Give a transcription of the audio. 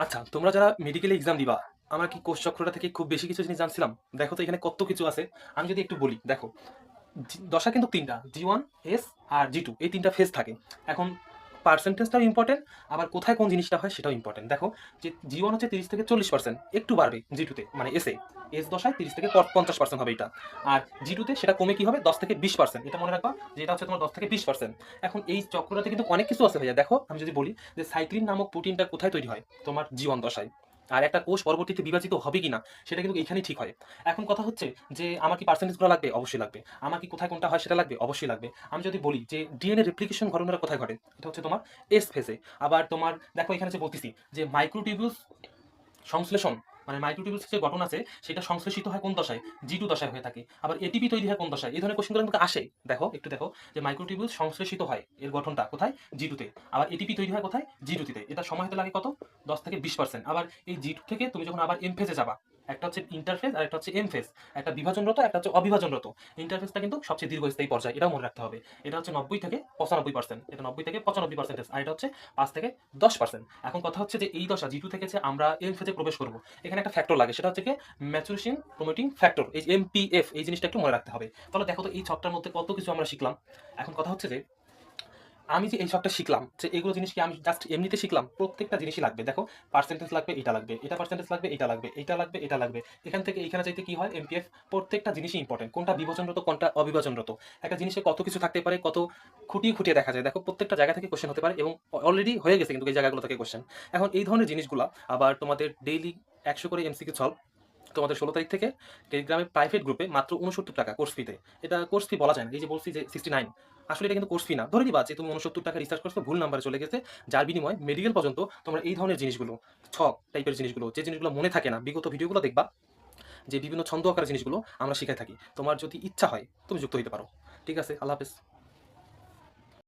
আচ্ছা, তোমরা যারা মেডিকেলে এক্সাম দিবা, আমরা কি কোষ চক্রটা থেকে খুব বেশি কিছু জিনিস জানছিলাম? দেখো তো এখানে কত কিছু আছে। আমি যদি একটু বলি, দেখো দশা কিন্তু তিনটা, G1, S আর G2, এই তিনটা ফেজ থাকে। এখন পার্সেন্টেজটাও ইম্পর্টেন্ট, আবার কোথায় কোন জিনিসটা হয় সেটাও ইম্পর্টেন্ট। দেখো যে G1 হচ্ছে 30 থেকে 40%, একটু বাড়বে G2 তে, মানে এস দশায় 30 থেকে 50% হবে এটা। আর G2 তে সেটা কমে কি হবে, 10 থেকে 20%। এটা মনে রাখবা যে এটা হচ্ছে তোমার 10 থেকে 20%। এখন এই চক্রটাতে কিন্তু অনেক কিছু আছে ভাইয়া। দেখো আমি যদি বলি যে সাইক্লিন নামক প্রোটিনটা কোথায় তৈরি হয়, তোমার G1 দশায়। আর একটা কোষ পরবর্তীতে বিভাজিত হবে কিনা সেটা কিন্তু এখানেই ঠিক হয়। এখন কথা হচ্ছে যে আমার কি পার্সেন্টেজগুলো লাগবে? অবশ্যই লাগবে। আমার কি কোথায় কোনটা হয় সেটা লাগবে? অবশ্যই লাগবে। আমি যদি বলি যে ডিএনএ রেপ্লিকেশন ঘটনাটা কোথায় ঘটে, এটা হচ্ছে তোমার এস ফেজে। আবার তোমার দেখো এখানে যে বলতেছি যে মাইক্রোটিবিউলস সংশ্লেষণ, মানে মাইক্রোটিবিউলস যে গঠন আছে সেটা সংশ্লেষিত হয় কোন দশায়? G2 দশায় হয়ে থাকে। আবার এটিপি তৈরি হয় কোন দশায়? এই ধরনের কোশ্চেনগুলো কিন্তু আসে। দেখো একটু দেখো যে মাইক্রোটিবিউলস সংশ্লেষিত হয়, এর গঠনটা কোথায়? G2 তে। আবার এটিপি তৈরি হয় কোথায়? G2 তে। এটা সময় হতে লাগে কত? 10 থেকে 20%। আবার এই G2 থেকে তুমি যখন আবার এম ফেজে যাবা, একটা হচ্ছে ইন্টারফেজ আর একটা হচ্ছে এম ফেজ। একটা বিভাজনরত, একটা হচ্ছে অবিভাজনরত। ইন্টারফেজটা কিন্তু সবচেয়ে দীর্ঘস্থায়ী পর্যায়, এটাও মনে রাখতে হবে। এটা হচ্ছে 90 থেকে 95%, এটা 90 থেকে 95%, আর এটা হচ্ছে 5 থেকে 10%। এখন কথা হচ্ছে যে এই দশা G2 থেকে যে আমরা এম ফেজে প্রবেশ করবো, এখানে একটা ফ্যাক্টর লাগে, সেটা হচ্ছে কি ম্যাচুরেশন প্রমোটিং ফ্যাক্টর, এই এমপিএফ, এই জিনিসটা একটু মনে রাখতে হবে। তাহলে দেখো তো এই ছকটার মধ্যে কত কিছু আমরা শিখলাম। এখন কথা হচ্ছে যে আমি যে এই সবটা শিখলাম, যে এগুলো জিনিস কি আমি জাস্ট এমনিতে শিখলাম? প্রত্যেকটা জিনিসই লাগবে। দেখো পার্সেন্টেজ লাগবে, এটা লাগবে, এটা পার্সেন্টেজ লাগবে, এটা লাগবে, এটা লাগবে, এটা লাগবে। এখান থেকে এইখানে চাইতে কি হয়, এমপিএফ। প্রত্যেকটা জিনিসই ইম্পর্টেন্ট, কোনটা বিভাজনরত কোনটা অবিভাজনরত। একটা জিনিসে কত কিছু থাকতে পারে, কত খুঁটিয়ে খুঁটিয়ে দেখা যায়। দেখো প্রত্যেকটা জায়গা থেকে কোশ্চেন হতে পারে, এবং অলরেডি হয়ে গেছে কিন্তু এই জায়গাগুলো থেকে কোশ্চেন। এখন এই ধরনের জিনিসগুলো আবার তোমাদের ডেইলি 100 করে এমসিকিউ সলভ তোমাদের 16 তারিখ থেকে টেলিগ্রামে প্রাইভেট গ্রুপে মাত্র 69 টাকা কোর্স ফিতে। এটা কোর্স ফি বলা যায় না, এই যে বলছি যে 69, আসলে এটা কিন্তু কোর্স ফি না। ধরে নিবা যে তুমি 69 টাকা রিচার্জ করছো, ভুল নাম্বারে চলে গেছে, যার বিনিময়ে মেডিকেল পর্যন্ত তোমরা এই ধরনের জিনিসগুলো, ছক টাইপের জিনিসগুলো, যে জিনিসগুলো মনে থাকে না, বিগত ভিডিওগুলো দেখবা যে বিভিন্ন ছন্দ আকার জিনিসগুলো আমরা শিখে থাকি। তোমার যদি ইচ্ছা হয় তুমি যুক্ত হইতে পারো। ঠিক আছে, আল্লাহ হাফেজ।